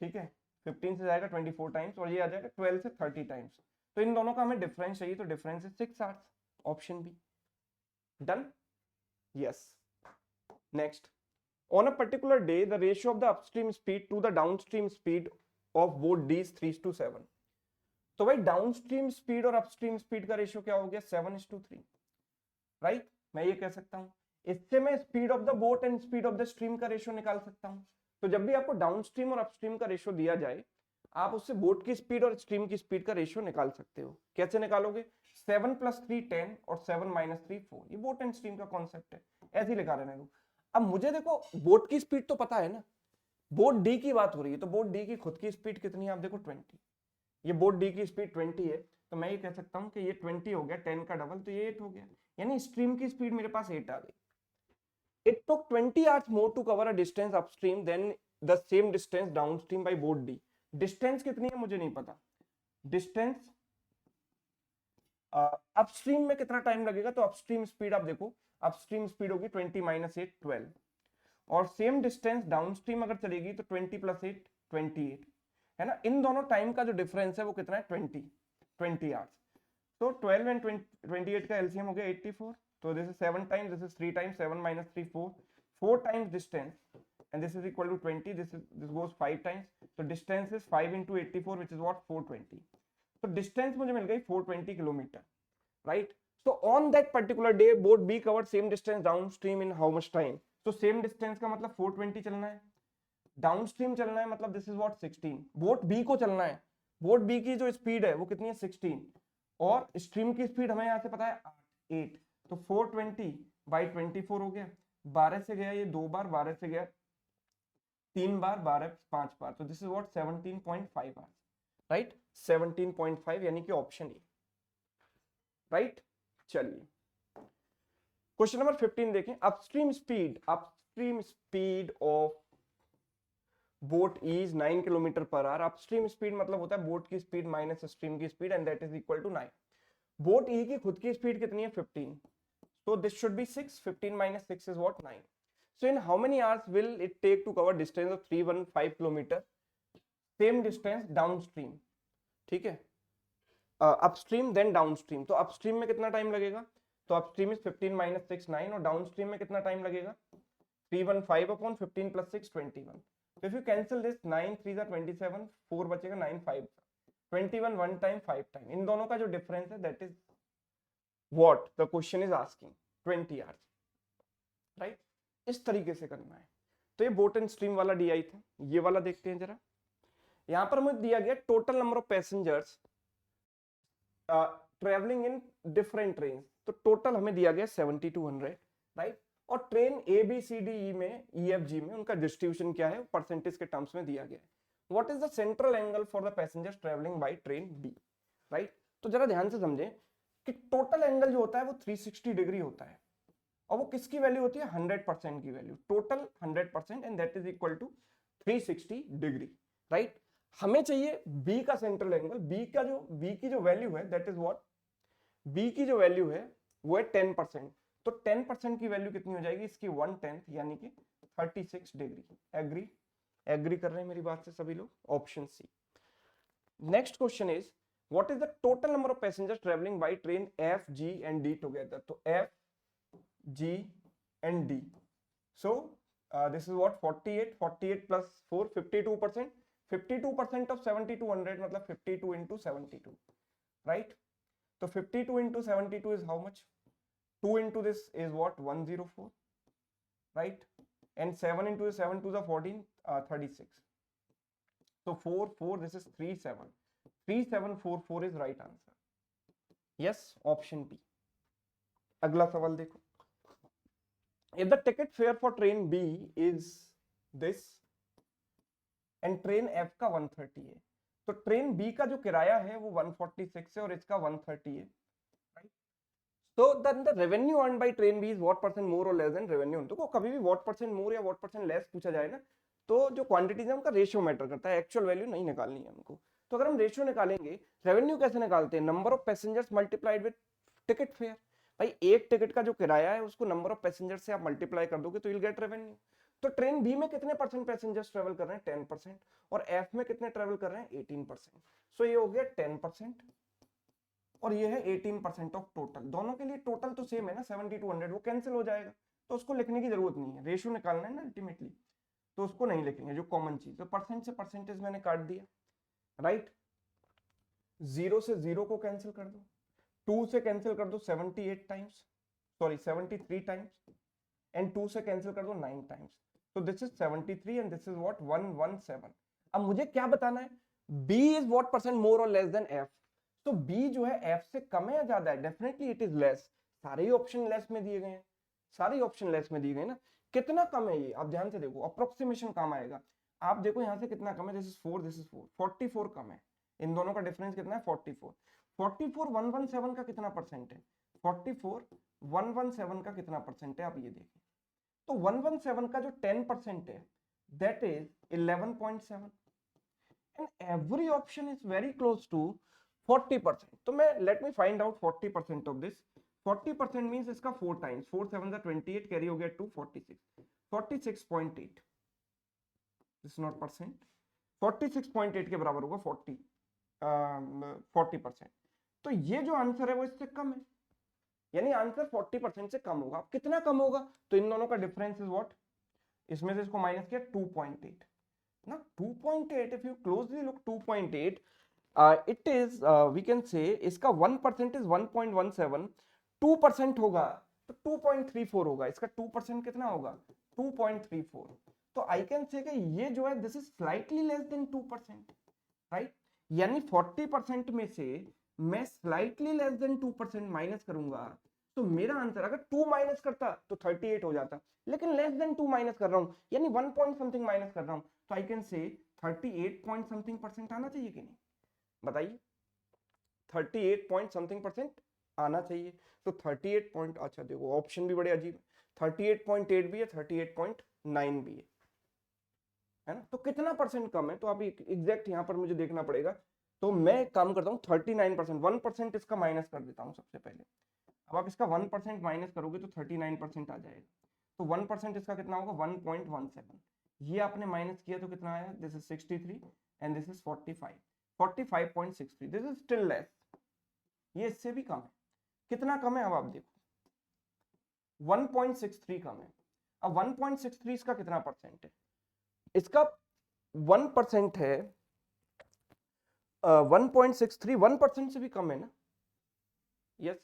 S1: ठीक है, 15 से जाएगा 24 टाइम्स, और ये आ जाएगा 12 से 30 टाइम्स। तो इन दोनों का हमें डिफरेंस चाहिए, तो difference is 6 hours, option B, done, yes. Next, on a particular day the ratio of the upstream speed to the downstream speed of both d is 3:7। तो भाई डाउनस्ट्रीम स्पीड और अपस्ट्रीम स्पीड का ratio क्या हो गया 7:3, right. मैं ये कह सकता हूं, इससे मैं speed of the boat and speed of the stream का रेशियो निकाल सकता हूं। तो जब भी आपको डाउनस्ट्रीम और अपस्ट्रीम का रेशियो दिया जाए, आप उससे बोट की स्पीड और स्ट्रीम की स्पीड का रेशियो निकाल सकते हो। कैसे निकालोगे, 7 प्लस 3 10 और 7 माइनस 3 4, ये बोट एंड स्ट्रीम का कॉन्सेप्ट है, ऐसे ही लिखा रहने दो। अब मुझे देखो बोट की स्पीड तो पता है ना, बोट डी की बात हो रही है, तो बोट डी की खुद की स्पीड कितनी है, आप देखो 20, ये बोट डी की स्पीड 20 है, तो मैं ये कह सकता हूं कि ये 20 हो गया, 10 का डबल तो ये 8 हो गया, यानी स्ट्रीम की स्पीड मेरे पास 8 आ गई। It took 20 hours more to cover a distance upstream than the same distance downstream by boat D। Distance कितनी है मुझे नहीं पता, डिस्टेंस अपस्ट्रीम में कितना टाइम लगेगा, तो अपस्ट्रीम स्पीड आप देखो, अपस्ट्रीम स्पीड होगी 20 माइनस 8 12, और सेम डिस्टेंस डाउनस्ट्रीम अगर चलेगी तो 20 प्लस 8 28, है ना। इन दोनों टाइम का जो डिफरेंस है वो कितना है 20 आवर्स। तो 12 एंड 28 का एलसीएम हो गया 84, so this is 7 times, this is 3 times, 7 minus 3 4 times distance, and this is equal to 20, this goes 5 times, so distance is 5 into 84 which is what 420। so distance मुझे मिल गई 420 kilometre, right। so on that particular day boat B covered same distance downstream in how much time, so same distance का मतलब 420 चलना है, downstream चलना है मतलब this is what 16, boat B को चलना है, बोट बी की जो स्पीड है वो कितनी है 16, और स्ट्रीम की स्पीड हमें यहाँ से पता है 8, तो 420 बाई 24 हो गया, 12 से गया ये 2 बार, 12 से गया 3 बार, 12 5 बार, तो this is what 17.5 hours, right 17.5 यानी कि ऑप्शन ए, राइट। चलिए क्वेश्चन नंबर 15 देखें, upstream speed of boat is 9 kilometre per hour, upstream speed मतलब होता है बोट की स्पीड माइनस स्ट्रीम की speed and that is equal to 9, boat E की खुद की स्पीड कितनी है 15, so this should be 6, 15 minus 6 is what 9, so in how many hours will it take to cover distance of 315 kilometer, same distance downstream, ठीक है, upstream then downstream, तो upstream में कितना टाइम लगेगा, तो अपस्ट्रीम इज 15 minus 6 9, और downstream में कितना टाइम लगेगा 315 upon 15 plus 6 21, so if you cancel this 9 3 are 27, 4 बचेगा 9 5 21, 1 time 5 time, इन दोनों का जो डिफरेंस है that is what the question is asking 20 hours, right, इस तरीके से करना है। तो ये बोट एंड स्ट्रीम वाला डीआई था, ये वाला देखते हैं जरा, यहां पर मुझे दिया गया total number of passengers travelling in different train, तो टोटल हमें दिया गया 7200, राइट, और train A B C D E में ई एफ जी में उनका डिस्ट्रीब्यूशन क्या है परसेंटेज के टर्म्स में दिया गया है, what is the central angle for the passengers travelling by train B, right, तो जरा ध्यान से समझें कि टोटल एंगल जो होता है वो 360 डिग्री होता है, और वो किसकी वैल्यू होती है 100% की value, total 100% and that is equal to 360 degree, right. हमें चाहिए बी का सेंट्रल एंगल, बी की जो वैल्यू है दैट इज व्हाट, बी की जो वैल्यू है वो है 10%, तो 10% की वैल्यू कितनी हो जाएगी इसकी 1/10 यानी कि 36 डिग्री, एग्री कर रहे हैं मेरी बात से सभी लोग, option C. Next question is what is the total number of passengers traveling by train F, G and D together, so F, G and D, so this is what 48 plus 4 52%, 52% of 7200 मतलब 52 into 72, right, so 52 into 72 is how much, 2 into this is what 104, right, and 7 into 7 to the 14 36, so 4 this is 37, 3744 is right answer, yes option B। अगला सवाल देखो, if the ticket fare for train B is this and train F का 130 है, तो train B का जो किराया है वो 146 है और इसका 130 है, right, so then the revenue earned by train B is what percent more or less than revenue, तो कभी भी what percent more या what percent less पूछा जाए ना, तो जो क्वांटिटीज है उनका रेशियो मैटर करता है, एक्चुअल वैल्यू नहीं निकालनी है हमको, तो अगर हम रेशियो निकालेंगे, रेवेन्यू कैसे निकालते हैं, number of passengers multiplied with ticket fair, भाई एक टिकट का जो किराया है उसको नंबर ऑफ पैसेंजर्स से आप मल्टीप्लाई कर दोगे तो यू विल गेट रेवेन्यू, तो ट्रेन बी में कितने परसेंट पैसेंजर्स ट्रेवल कर रहे हैं 10%, और एफ में कितने ट्रेवल कर रहे हैं 18%, सो ये हो गया 10% और ये है 18% ऑफ टोटल, दोनों के लिए टोटल तो सेम है ना 7200, वो कैंसिल हो जाएगा, तो उसको लिखने की जरूरत नहीं है, रेशियो निकालना है ना अल्टीमेटली, तो उसको नहीं लिखेंगे जो कॉमन चीज, तो परसेंट से परसेंटेज मैंने काट दिया, राइट, 0 से 0 को कैंसिल कर दो, 2 से कैंसिल कर दो 78 टाइम्स, सॉरी 73 टाइम्स, एंड 2 से कैंसिल कर दो 9 टाइम्स, तो this is 73 and this is what 117। अब मुझे क्या बताना है, B is what percent more और लेस देन F, तो B जो है F से कम है या ज्यादा है, डेफिनेटली इट इज लेस, सारे ही ऑप्शन लेस में दिए गए हैं, सारे ऑप्शन लेस में दिए गए ना, कितना कम है ये आप ध्यान से देखो, अप्रोक्सीमेशन काम आएगा, आप देखो यहाँ से कितना कम है, दिस इज 4 दिस इज 4, 44 कम है, इन दोनों का डिफरेंस कितना है 44, 44 117 का कितना परसेंट है, 44 117 का कितना परसेंट है आप ये देखिए, तो 117 का जो 10% है that is 11.7 and every option is very close to 40%, तो मैं let me find out 40% of this, 40% means इसका 4 टाइम्स, 4 7 28 कैरी हो गया 2 46, 46.8, दिस इज नॉट परसेंट, 46.8 के बराबर होगा 40%, तो ये जो आंसर है वो इससे कम है, यानी आंसर 40% से कम होगा, कितना कम होगा, तो इन दोनों का डिफरेंस इज व्हाट, इसमें से इसको माइनस किया 2.8 ना, 2.8 if you closely look 2.8 it is we can say इसका 1% इज 1.17, 2% होगा तो 2.34 होगा, इसका 2% कितना होगा 2.34, तो आई कैन से कि ये जो है this is slightly less than 2%, right. यानी 40% में से मैं स्लाइटली लेस देन 2% माइनस करूंगा, तो मेरा आंसर अगर 2 माइनस करता तो 38 हो जाता, लेकिन लेस देन 2 माइनस कर रहा हूं, यानी 1 पॉइंट समथिंग माइनस कर रहा हूं, तो आई कैन से 38 पॉइंट समथिंग परसेंट आना चाहिए कि नहीं, बताइए। 38 पॉइंट समथिंग परसेंट आना चाहिए। तो 38 पॉइंट, अच्छा देखो ऑप्शन भी बड़े अजीब है, 38.8 भी है, 38.9 भी है ना। तो कितना परसेंट कम है, तो आप एग्जैक्ट यहाँ पर मुझे देखना पड़ेगा। तो मैं एक काम करता हूँ 39%, 1% इसका माइनस कर देता हूँ सबसे पहले। अब आप इसका 1% माइनस करोगे तो 39% आ जाएगा। तो 1% इसका कितना होगा 1.17, ये आपने माइनस किया तो कितना आया, this is 63 and this is 45.63, this is still less, ये इससे भी कम है। कितना कम है अब आप देखो, 1.63 कम है। अब 1.63 इसका कितना परसेंट है, इसका 1% है, 1.63 1% से भी कम है ना, यस।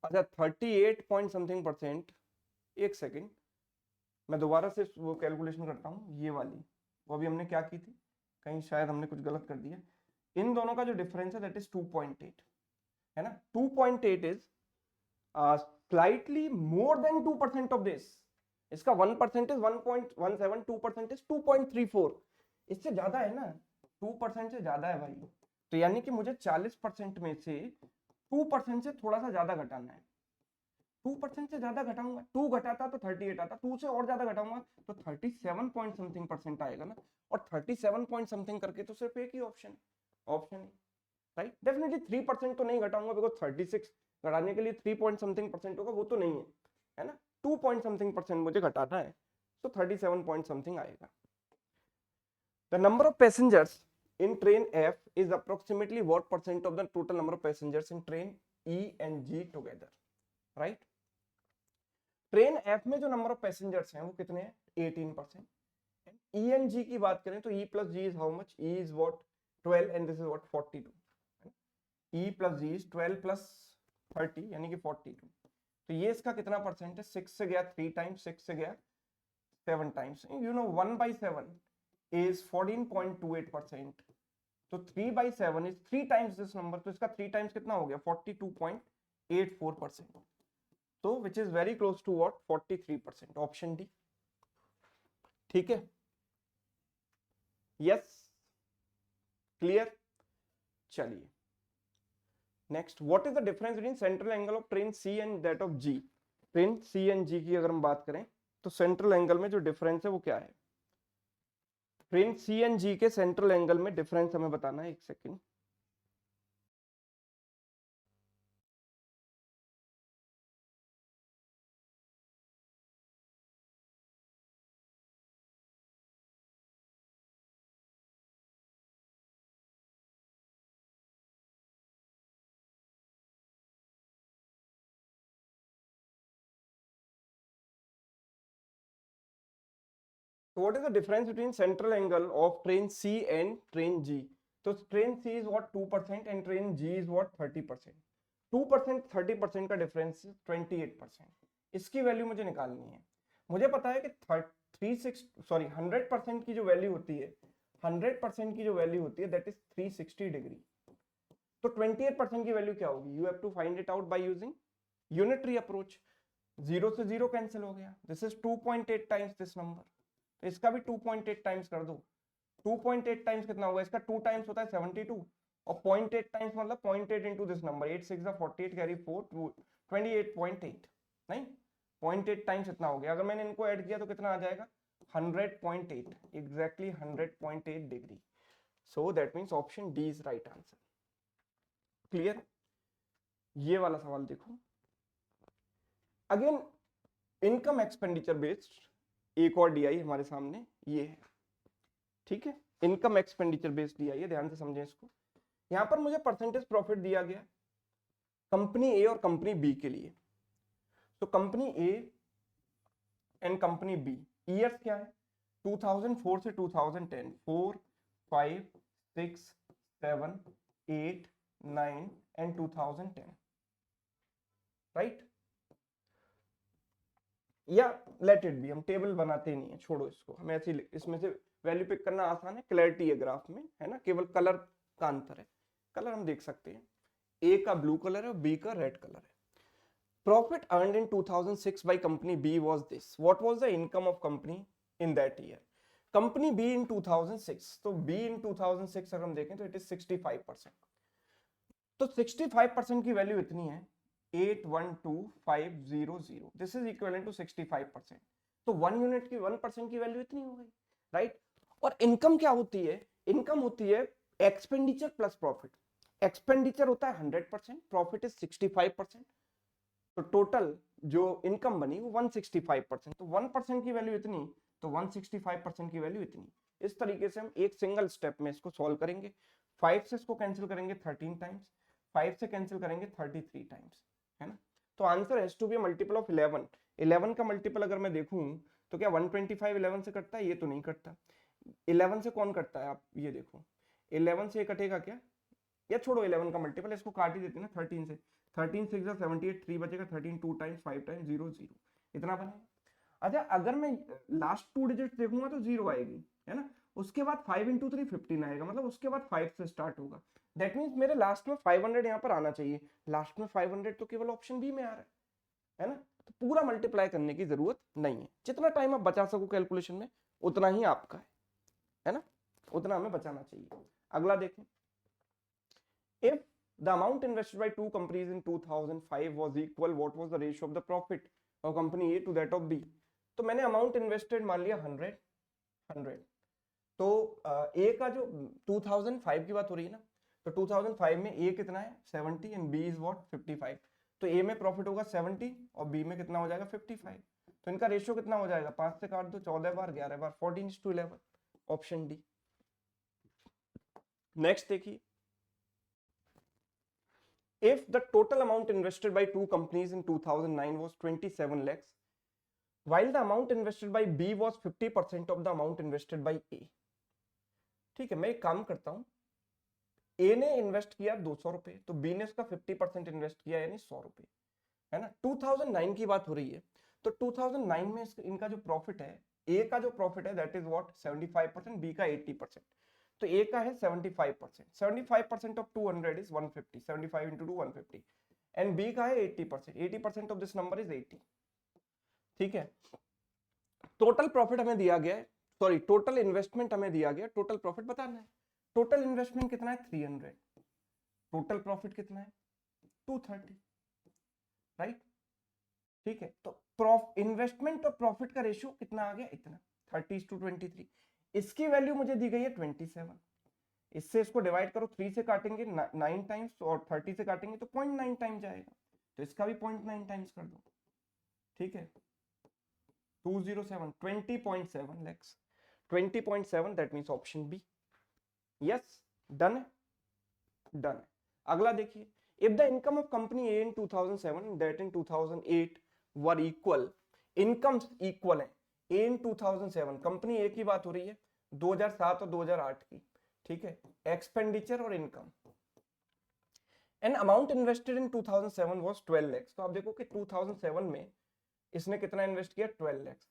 S1: अच्छा 38 पॉइंट समथिंग परसेंट, एक सेकेंड मैं दोबारा से वो कैलकुलेशन करता हूँ, ये वाली वो अभी हमने क्या की थी, कहीं शायद हमने कुछ गलत कर दिया। इन दोनों का जो डिफरेंस है दैट इज 2.8, है ना। 2.8 is slightly more than 2% of this. इसका 1% इज 1.17, 2% इज 2.34, इससे ज्यादा है ना, 2% से ज्यादा है भाई। तो यानी कि मुझे 40% में से 2% से थोड़ा सा ज्यादा घटाना है। 2% से ज्यादा घटाऊंगा, 2 घटाता तो 38 आता, 2 से और ज्यादा घटाऊंगा तो 37 पॉइंट समथिंग परसेंट आएगा ना। और 37 पॉइंट समथिंग करके तो सिर्फ एक ही ऑप्शन है, राइट। डेफिनेटली 3% तो नहीं घटाऊंगा, बिकॉज 36 घटाने के लिए 3 पॉइंट समथिंग परसेंट होगा, वो तो नहीं है ना। 2 पॉइंट समथिंग परसेंट मुझे घटाना है, तो 37 पॉइंट समथिंग आएगा। The number of passengers in train F is approximately what percent of the total number of passengers in train E and G together, right? Train F में जो number of passengers हैं वो कितने हैं, 18%। E and G की बात करें तो E plus G is how much, E is what 12 and this is what 42, E plus G is 12 plus 30 यानी कि 42। तो ये इसका कितना परसेंट है, 6 से गया 3 टाइम्स, 6 से गया 7 टाइम्स, यू नो 1/7 is 14.28%। तो 3/7 is 3 टाइम्स दिस नंबर, तो इसका 3 टाइम्स कितना हो गया 42.84%। तो which is very close to what 43%, option D, ठीक है। Yes, clear. चलिए next, what is the difference between central angle of train C and that of G. Train C and G की अगर हम बात करें तो सेंट्रल एंगल में जो डिफरेंस है वो क्या है, ट्रेन सी एंड जी के सेंट्रल एंगल में डिफरेंस हमें बताना है, एक second. So what is the difference between central angle of train C and train G? तो train C is what 2% and train G is what 30%। 2% 30% का डिफरेंस 28%। इसकी value मुझे निकालनी है। मुझे पता है कि 100% की जो वैल्यू होती है, 100% की जो वैल्यू होती है दैट इज 360 डिग्री। तो 28% की वैल्यू क्या होगी, you have to find it out by using unitary approach. 0 से 0 कैंसिल हो गया, this is 2.8 times this number, तो इसका भी 2.8 टाइम्स कर दो। 2.8 टाइम्स कितना होगा, इसका 2 टाइम्स होता है 72, और 0.8 टाइम्स मतलब 0.8 इंटू दिस नंबर, 8 6 48 कैरी 4 28.8, नहीं 0.8 टाइम्स इतना हो गया। अगर मैंने इनको ऐड किया तो कितना आ जाएगा 100.8, exactly 100.8 degree. So that means option D is right answer. Clear. ये वाला सवाल देखो अगेन, इनकम एक्सपेंडिचर बेस्ड एक और डीआई हमारे सामने ये है, ठीक है। इनकम एक्सपेंडिचर बेस्ड डीआई है, ध्यान से समझें इसको। यहां पर मुझे परसेंटेज प्रॉफिट दिया गया कंपनी ए और कंपनी बी के लिए। तो company A and company B, years क्या है 2004 से 2010, 4 5 6 7 8 9 एंड 2010, राइट। या लेट इट बी, हम टेबल बनाते ही नहीं है, छोड़ो इसको, हमें ऐसे इसमें से वैल्यू पिक करना आसान है, क्लैरिटी है ग्राफ में, है ना, केवल कलर का अंतर है। कलर हम देख सकते हैं, ए का ब्लू कलर है और बी का रेड कलर है। Profit earned in 2006 by company B was this. What was the income of company in that year? Company B in 2006, तो B in 2006 अगर हम देखें तो it is 65%. तो 65% की वैल्यू इतनी है 812500, दिस इज इक्विवेलेंट टू 65%। तो 1 यूनिट की 1% की वैल्यू इतनी हो गई, राइट। और इनकम क्या होती है? इनकम होती है एक्सपेंडिचर प्लस प्रॉफिट। एक्सपेंडिचर होता है 100%, प्रॉफिट इज 65%, तो टोटल जो इनकम बनी वो 165%। तो 1% की वैल्यू इतनी, तो 165% की वैल्यू इतनी। इस तरीके से हम एक सिंगल स्टेप में इसको सॉल्व करेंगे। 5 से इसको कैंसिल करेंगे 13 टाइम्स, 5 से कैंसिल करेंगे 33 टाइम्स, है ना। तो answer has to be multiple of 11। 11 का मल्टीपल अगर मैं देखूं तो क्या 125 11 से कटता है? ये तो नहीं कटता। 11 से कौन कटता है? आप ये देखो, 11 से कटेगा क्या? या छोड़ो 11 का मल्टीपल, इसको काट ही देते ना 13 से। 13 6 78, 3 बचेगा, 13 2 टाइम्स 5 टाइम्स 0 0, इतना बनेगा। अच्छा अगर मैं लास्ट 2 डिजिट देखूंगा तो 0 आएगी, है ना। उसके बाद 5 इंटू 3 15 आएगा, मतलब उसके बाद 5 से स्टार्ट होगा। दैट मीन्स मेरे लास्ट में 500 यहाँ पर आना चाहिए। लास्ट में 500 तो केवल ऑप्शन बी में आ रहा है ना। तो पूरा मल्टीप्लाई करने की जरूरत नहीं है, जितना टाइम आप बचा सको कैलकुलेशन में उतना ही आपका है ना, उतना हमें बचाना चाहिए। अगला देखें, if the amount invested by two companies in 2005 was equal, what was the ratio of the profit of company A to that of B? तो मैंने अमाउंट इन्वेस्टेड मान लिया 100। तो ए का जो 2005 की बात हो रही है ना, तो 2005 में ए कितना है 70 एंड बी इज व्हाट 55। तो ए में प्रॉफिट होगा 70 और बी में कितना हो जाएगा 55। तो इनका रेशियो कितना हो जाएगा? 5 से काट दो, 14 बार 11 बार, 14:11, ऑप्शन डी। नेक्स्ट देखिए, if the total amount invested by two companies in 2009 was 27 lakhs, while the amount invested by B was 50% of the amount invested by A। ठीक है, मैं एक काम करता हूं, A ने इन्वेस्ट किया 200 रुपए, तो B ने उसका 50% इन्वेस्ट किया यानी 100 रुपए, है ना। 2009 की बात हो रही है, तो 2009 में इनका जो प्रॉफिट है, A का जो प्रॉफिट है दैट इज व्हाट 75%, B का 80%। तो A का है 75%, 75% of 200 is 150, 75 into 2 150, and B का है 80%, 80% ऑफ दिस नंबर इज 80। ठीक है, टोटल प्रॉफिट हमें दिया गया है, सॉरी टोटल इन्वेस्टमेंट हमें दिया गया, टोटल प्रॉफिट बताना है। टोटल इन्वेस्टमेंट कितना है 300, टोटल प्रॉफिट कितना है 230, राइट। ठीक है, तो इन्वेस्टमेंट और प्रॉफिट का रेशियो कितना आ गया? इतना 30:23। इसकी वैल्यू मुझे दी गई है 27। इससे इसको डिवाइड करो, 3 से काटेंगे 9 टाइम्स और 30 से काटेंगे तो 0.9 टाइम्स जाएगा, तो इसका भी 0.9 टाइम्स कर दो। ठीक है, 207 20.7 lakhs, 20.7, that means option B. Yes, done है, डन है। अगला देखिए, if the income of company A in 2007 that in 2008 were equal, incomes equal है ए इन 2007, कंपनी ए की बात हो रही है 2007 और 2008 की, ठीक है, एक्सपेंडिचर और income, and amount invested in 2007 was 12 lakhs। तो आप देखो कि 2007 में इसने कितना इन्वेस्ट किया 12 lakhs।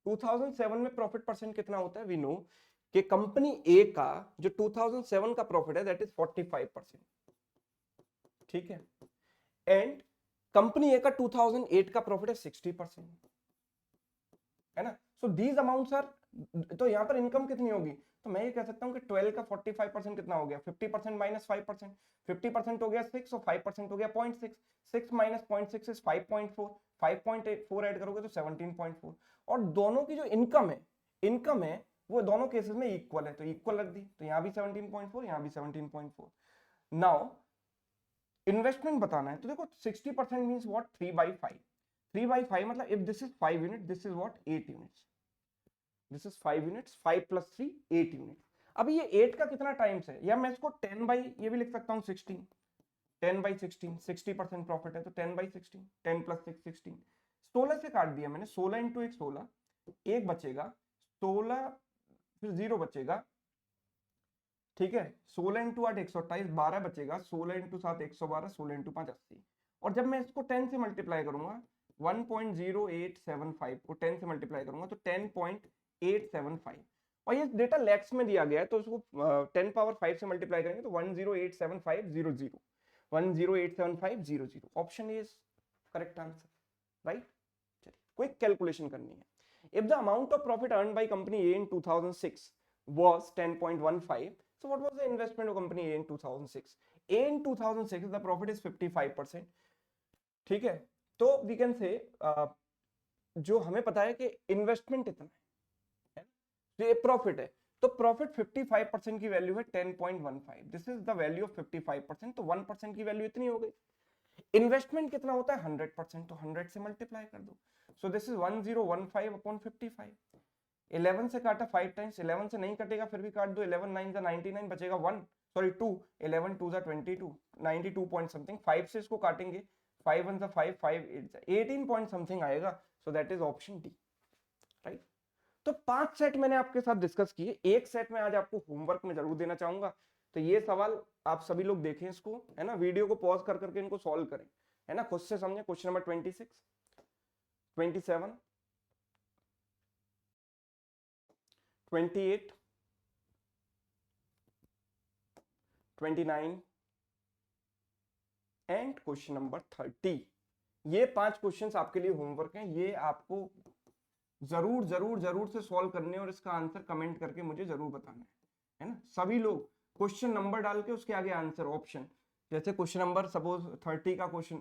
S1: 2007 में प्रॉफिट परसेंट कितना होता है? वी नो कि कंपनी ए का जो 2007 का प्रॉफिट है दैट इज 45%, ठीक है, एंड कंपनी ए का 2008 का प्रॉफिट है 60%, है ना। सो दीज अमाउंट्स आर, तो यहां पर इनकम कितनी होगी? तो मैं ये कह सकता हूं कि 12 का 45% कितना हो गया? 50% माइनस 5%, 50% हो गया 6 और 5% हो गया 0.6, 6 माइनस 0.6 इज 5.4, 5.4 ऐड करोगे तो 17.4। और दोनों की जो इनकम है वो दोनों केसेस में इक्वल है, तो इक्वल रख दी, तो यहां भी 17.4, यहां भी 17.4। नाउ इन्वेस्टमेंट बताना है, तो देखो 60% मींस व्हाट 3/5, 3/5 मतलब if this is 5 unit, this is what 8 units, this is 5 units, 5 plus 3 8 unit. अभी ये 8 का कितना टाइम्स है, या मैं इसको 10 बाई ये भी लिख सकता हूँ 16, 10/16, 60% प्रॉफिट है तो 10/16, 10 प्लस 6 16, 16 से काट दिया मैंने, 16 इंटू 1 16, एक बचेगा 16, फिर 0 बचेगा, ठीक है, 16 इंटू 8 128, 12 बचेगा, 16 इंटू 7 112, 16 इंटू 5 80। और जब मैं इसको 10 से मल्टीप्लाई करूंगा 1.0875 को 10 से मल्टीप्लाई करूंगा तो 10.875, और ये डेटा लैक्स में दिया गया है तो उसको 10 पावर 5 से मल्टीप्लाई करेंगे तो 108750 108750 option is correct answer, right. चलिए क्विक कैलकुलेशन करनी है। If the amount of profit earn by company A in 2006 was 10.15, so what was the investment of company A in 2006? A in 2006 the profit is 55%, ठीक है। तो we can से जो हमें पता है कि इन्वेस्टमेंट इतना है, तो ये प्रॉफिट है, तो प्रॉफिट 55% की वैल्यू है 10.15, this is the value of 55%, तो 1% की वैल्यू इतनी हो गई। इन्वेस्टमेंट कितना होता है 100%, तो 100 से मल्टीप्लाई कर दो, सो दिस इज 1015 अपॉन 55। 11 से काटा 5 टाइम्स, 11 से नहीं कटेगा फिर भी काट दो, 11 9 जा 99 बचेगा 1 सॉरी 2, 11 2 जा 22 92 पॉइंट समथिंग, 5 से इसको काटेंगे 5 1 जा 5 5 8 जा 18 पॉइंट समथिंग आएगा, so that is option D, right. तो 5 सेट मैंने आपके साथ डिस्कस किए, एक सेट में आज आपको होमवर्क में जरूर देना चाहूंगा, तो ये सवाल आप सभी लोग देखें इसको, है ना, वीडियो को पॉज कर करके इनको सॉल्व करें, है ना, खुद से समझें। Question number 26 27 28 29 and question number 30, ये 5 क्वेश्चंस आपके लिए होमवर्क हैं, ये आपको जरूर जरूर जरूर से सॉल्व करने और इसका आंसर कमेंट करके मुझे जरूर बताना है ना। सभी लोग क्वेश्चन नंबर डाल के उसके आगे आंसर ऑप्शन, जैसे क्वेश्चन नंबर सपोज 30 का क्वेश्चन,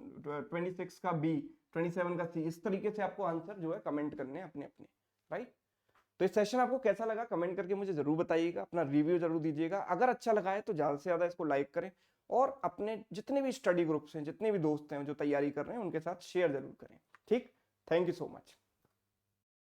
S1: 26 का बी, 27 का सी, इस तरीके से आपको आंसर जो है कमेंट करने अपने अपने, राइट। तो इस सेशन आपको कैसा लगा कमेंट करके मुझे जरूर बताइएगा, अपना रिव्यू जरूर दीजिएगा, अगर अच्छा लगा है तो ज्यादा से ज्यादा इसको लाइक करें और अपने जितने भी स्टडी ग्रुप्स हैं, जितने भी दोस्त हैं जो तैयारी कर रहे हैं उनके साथ शेयर जरूर करें, ठीक। Thank you so much.